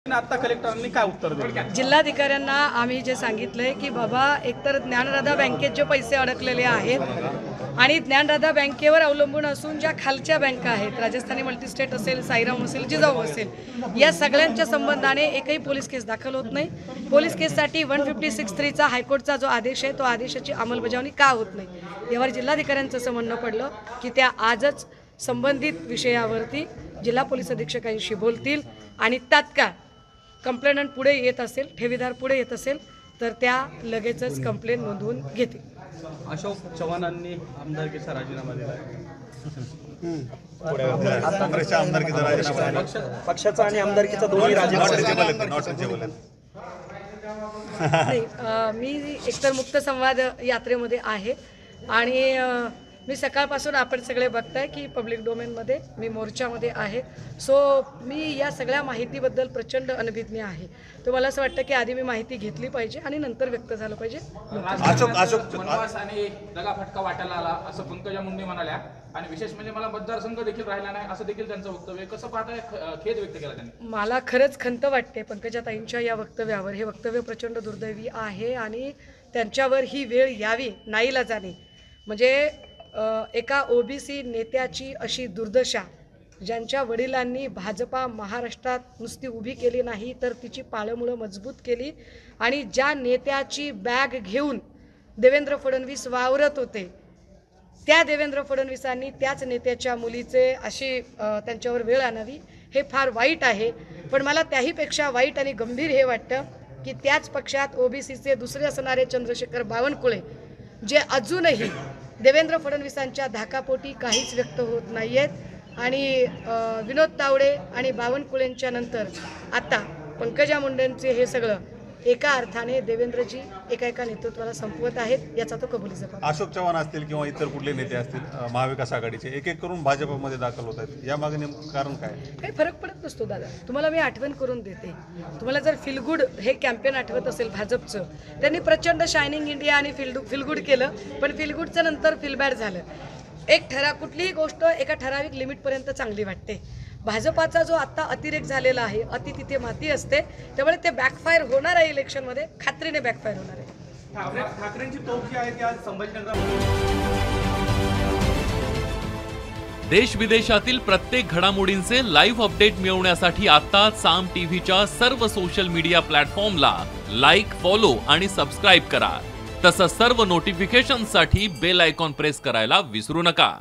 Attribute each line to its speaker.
Speaker 1: आता कलेक्टरांनी काय उत्तर दिलं?
Speaker 2: जिल्हाधिकाऱ्यांना आम्ही जे सांगितलंय की बाबा एकतर ज्ञानराधा बँकेत जे पैसे अडकलेले आहेत आणि ज्ञानराधा बँकेवर अवलंबून असून ज्या खालच्या बँका आहेत, राजस्थानी मल्टीस्टेट असेल, साईराम असेल, जिजाऊ असेल, या सगळ्यांच्या संबंधाने एकही पोलीस केस दाखल होत नाही। पोलीस केससाठी 1563 चा हायकोर्टचा जो आदेश आहे तो आदेशाची अंमलबजावणी का होत नाही यावर जिल्हाधिकाऱ्यांचं असं म्हणणं पडलं की त्या आजच संबंधित विषयावरती जिल्हा पोलीस अधीक्षकांशी बोलतील आणि तात्काळ कंप्लेंट पुढे येत असेल, ठेवीदार पुढे येत असेल तर त्या लगेचच कंप्लेंट नोंदवून घेतील।
Speaker 1: अशोक चव्हाणांनी आमदारकीचा राजीनामा दिला
Speaker 3: काँग्रेसच्या आमदारकीचा राजीनामा,
Speaker 1: पक्षाचा आणि आमदारकीचा दोन्ही राजीनामा।
Speaker 2: नाही, मी एकतर मुक्त संवाद यात्रेमध्ये आहे आणि मी सकाळपासून आपण सगळे बघताय की पब्लिक डोमेनमध्ये मी मोर्चामध्ये आहे। सो मी या सगळ्या माहितीबद्दल प्रचंड अनभिज्ञ आहे। तर मला असं वाटतं की आधी मी माहिती घेतली पाहिजे आणि नंतर व्यक्त झालं पाहिजे।
Speaker 4: वनवास आणि दगाफटका वाटायला आला असं पंकजा मुंडे म्हणाल्या आणि विशेष म्हणजे मला मतदारसंघ देखील राहिला नाही असं देखील त्यांचं वक्तव्य। कसं पाहताय? खेद व्यक्त केला त्यांनी। मला
Speaker 2: खरंच खंत वाटते पंकजाताईंच्या या वक्तव्यावर। हे वक्तव्य प्रचंड दुर्दैवी आहे आणि त्यांच्यावर ही वेळ यावी नाईलाजाने। म्हणजे एका ओबीसी नेत्याची अशी दुर्दशा, ज्यांच्या वडिलांनी भाजपा महाराष्ट्रात नुसती उभी केली नाही तर तिची पाळंमुळं मजबूत केली आणि ज्या नेत्याची बॅग घेऊन देवेंद्र फडणवीस वावरत होते त्या देवेंद्र फडणवीसांनी त्याच नेत्याच्या मुलीचे अशी त्यांच्यावर वेळ आणावी हे फार वाईट आहे। पण मला त्याहीपेक्षा वाईट आणि गंभीर हे वाटतं की त्याच पक्षात ओबीसीचे दुसरे असणारे चंद्रशेखर बावनकुळे जे अजूनही देवेंद्र फडणवीसांच्या धाकापोटी काहीच व्यक्त होत नाही आहेत आणि विनोद तावडे आणि बावनकुळेंच्या नंतर आता पंकजा मुंडेंचे हे सगळं एका अर्थाने देवेंद्रजी एका नेतृत्वाला संपवत आहेत याचा तो कबुलीचा भाग।
Speaker 3: अशोक चव्हाण असतील किंवा इतर कुठले नेते असतील महाविकास आघाडीचे एक एक करून भाजपमध्ये दाखल होत आहेत, या मागे नेमकं कारण काय?
Speaker 2: काही फरक पडत नसतो दादा। तुम्हाला मी आठवण करून देते, तुम्हाला जर फील गुड हे कॅम्पेन आठवत असेल भाजपचं, त्यांनी प्रचंड शायनिंग इंडिया आणि फील गुड केलं, पण फील गुडचं नंतर फील बॅड झालं। कुठलीही गोष्ट एका ठराविक लिमिटपर्यंत चांगली वाटते। भाजपाचा जो आता अतिरेक झालेला आहे, अति तिथे माती असते, त्यामुळे ते बॅकफायर होणार आहे इलेक्शनमध्ये, खात्रीने बॅकफायर होणार आहे।
Speaker 1: ठाकरेंची तोफ जी आहे ती आज संभाजीनगर।
Speaker 5: देश विदेशातील प्रत्येक घडामोडींचे लाईव्ह अपडेट मिळवण्यासाठी आता साम टीव्हीच्या सर्व सोशल मीडिया प्लॅटफॉर्मला लाईक, फॉलो आणि सबस्क्राईब करा। तसंच सर्व नोटिफिकेशनसाठी बेल आयकॉन प्रेस करायला विसरू नका।